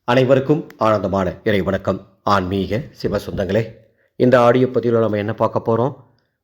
அனைவருக்கும் ஆனந்தமான இறை வணக்கம். ஆன்மீக சிவ சொந்தங்களே, இந்த ஆடியோ பதிவில் நம்ம என்ன பார்க்க போகிறோம்?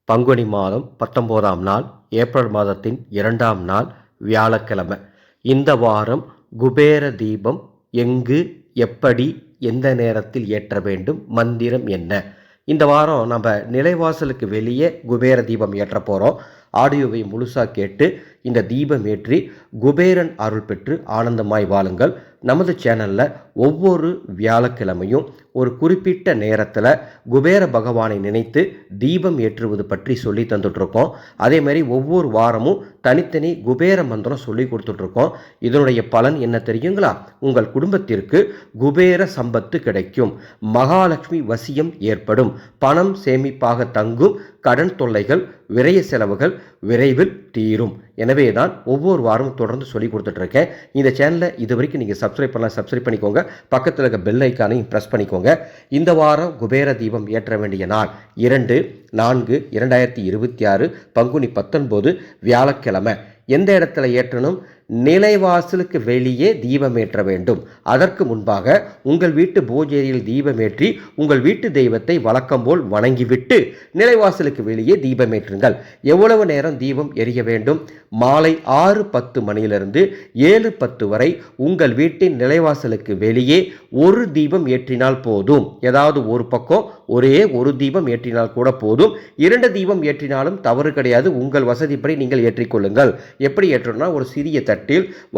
பங்குனி மாதம் 19ஆம் நாள், ஏப்ரல் மாதத்தின் 2ஆம் நாள், வியாழக்கிழமை. இந்த வாரம் குபேர தீபம் எங்கு, எப்படி, எந்த நேரத்தில் ஏற்ற வேண்டும், மந்திரம் என்ன? இந்த வாரம் நம்ம நிலைவாசலுக்கு வெளியே குபேர தீபம் ஏற்ற போகிறோம். ஆடியோவை முழுசாக கேட்டு இந்த தீபம் ஏற்றி குபேரன் அருள் பெற்று ஆனந்தமாய் வாழுங்கள். நமது சேனலில் ஒவ்வொரு வியாழக்கிழமையும் ஒரு குறிப்பிட்ட நேரத்தில் குபேர பகவானை நினைத்து தீபம் ஏற்றுவது பற்றி சொல்லி தந்துட்டுருக்கோம். அதே மாதிரி ஒவ்வொரு வாரமும் தனித்தனி குபேர மந்திரம் சொல்லி கொடுத்துட்ருக்கோம். இதனுடைய பலன் என்ன தெரியுங்களா? உங்கள் குடும்பத்திற்கு குபேர சம்பத்து கிடைக்கும், மகாலட்சுமி வசியம் ஏற்படும், பணம் சேமிப்பாக தங்கும், கடன் தொல்லைகள், விரய செலவுகள் விரைவில் தீரும். எனவே தான் ஒவ்வொரு வாரமும் தொடர்ந்து சொல்லி கொடுத்துட்ருக்கேன். இந்த சேனலை இது வரைக்கும் நீங்கள் சப்ஸ்கிரைப் பண்ணலாம், சப்ஸ்கிரைப் பண்ணிக்கோங்க. பக்கத்தில் இருக்க பெல் ஐக்கானையும் ப்ரெஸ் பண்ணிக்கோங்க. இந்த வாரம் குபேர தீபம் ஏற்ற வேண்டிய நாள் 2/4/2026 பங்குனி 19 வியாழக்கிழமை. எந்த இடத்துல ஏற்றணும்? நிலைவாசலுக்கு வெளியே தீபம் ஏற்ற வேண்டும். அதற்கு முன்பாக உங்கள் வீட்டு பூஜையில் தீபம் ஏற்றி உங்கள் வீட்டு தெய்வத்தை வழக்கம் போல் வணங்கிவிட்டு நிலைவாசலுக்கு வெளியே தீபம் ஏற்றுங்கள். எவ்வளவு நேரம் தீபம் எரிய வேண்டும்? மாலை 6:10 மணியிலிருந்து 7:10 வரை உங்கள் வீட்டின் நிலைவாசலுக்கு வெளியே ஒரு தீபம் ஏற்றினால் போதும். ஏதாவது ஒரு பக்கம் ஒரே ஒரு தீபம் ஏற்றினால் கூட போதும். 2 தீபம் ஏற்றினாலும் தவறு கிடையாது. உங்கள் வசதிப்படி நீங்கள் ஏற்றிக்கொள்ளுங்கள். எப்படி ஏற்றணும்னா, ஒரு சிறிய தட்டில்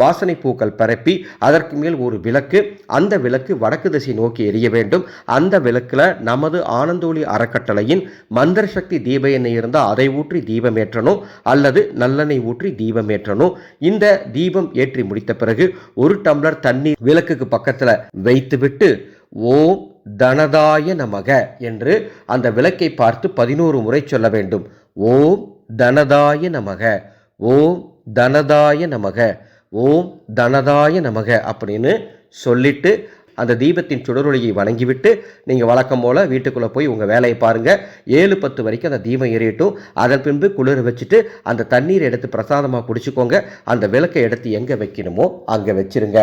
வாசனை பூக்கள் பரப்பி அதற்கு மேல் ஒரு விளக்கு, அந்த விளக்கு வடக்கு திசை நோக்கி எரிய வேண்டும். அந்த விளக்குல நமது ஆனந்தோலி அறக்கட்டளையின் மந்திர சக்தி தீப எண்ணெய் இருந்தால் அதை ஊற்றி தீபம் ஏற்றணும், அல்லது நல்லெண்ணெய் ஊற்றி தீபம் ஏற்றணும். இந்த தீபம் ஏற்றி முடித்த பிறகு ஒரு டம்ளர் தண்ணீர் விளக்குக்கு பக்கத்தில் வைத்துவிட்டு ஓம் தனதாய நமக என்று அந்த விளக்கை பார்த்து 11 முறை சொல்ல வேண்டும். ஓம் தனதாய நமக, ஓம் தனதாய நமக, ஓம் தனதாய நமக அப்படின்னு சொல்லிட்டு அந்த தீபத்தின் சுடரொளியை வணங்கிவிட்டு நீங்கள் வழக்கம் போல் வீட்டுக்குள்ளே போய் உங்கள் வேலையை பாருங்கள். 7:10 வரைக்கும் அந்த தீபம் எரியட்டும். அதன் பின்பு குளிர வச்சுட்டு அந்த தண்ணீரை எடுத்து பிரசாதமாக குடிச்சுக்கோங்க. அந்த விளக்கை எடுத்து எங்கே வைக்கணுமோ அங்கே வச்சிருங்க.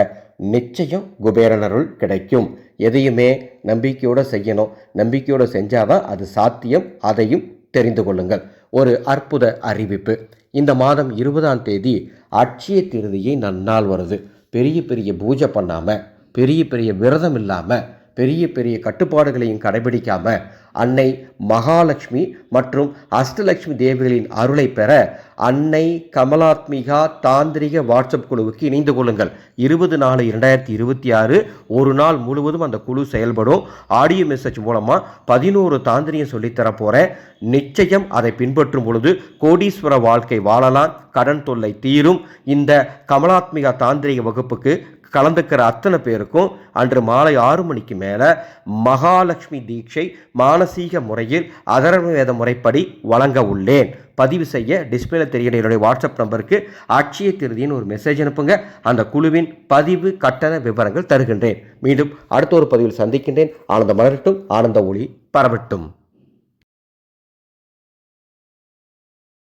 நிச்சயம் குபேரன் அருள் கிடைக்கும். எதையுமே நம்பிக்கையோடு செய்யணும். நம்பிக்கையோடு செஞ்சாதான் அது சாத்தியம். அதையும் தெரிந்து கொள்ளுங்கள். ஒரு அற்புத அறிவிப்பு. இந்த மாதம் 20ஆம் தேதி அட்சய திருதியை நன்னாள் வருது. பெரிய பெரிய பூஜை பண்ணாமல், பெரிய பெரிய விரதம் இல்லாமல், பெரிய பெரிய கட்டுப்பாடுகளையும் கடைபிடிக்காமல் அன்னை மகாலட்சுமி மற்றும் அஷ்டலட்சுமி தேவிகளின் அருளை பெற அன்னை கமலாத்மிகா தாந்திரிக வாட்ஸ்அப் குழுவுக்கு இணைந்து கொள்ளுங்கள். 20/4/2026 ஒரு நாள் முழுவதும் அந்த குழு செயல்படும். ஆடியோ மெசேஜ் மூலமாக 11 தாந்திரியம் சொல்லித்தர போகிறேன். நிச்சயம் அதை பின்பற்றும் பொழுது கோடீஸ்வர வாழ்க்கை வாழலாம், கடன் தொல்லை தீரும். இந்த கமலாத்மிகா தாந்திரிக வகுப்புக்கு கலந்துக்கிற அத்தனை பேருக்கும் அன்று மாலை 6 மணிக்கு மேலே மகாலட்சுமி தீட்சை மானசீக முறையில் அதர்வ வேத முறைப்படி வழங்க உள்ளேன். பதிவு செய்ய டிஸ்பிளேல தெரிகிற என்னுடைய வாட்ஸ்அப் நம்பருக்கு அட்சய திருதின்னு ஒரு மெசேஜ் அனுப்புங்க. அந்த குழுவின் பதிவு கட்டண விவரங்கள் தருகின்றேன். மீண்டும் அடுத்த ஒரு பதிவில் சந்திக்கின்றேன். ஆனந்த மலரட்டும், ஆனந்த ஒளி பரவட்டும்.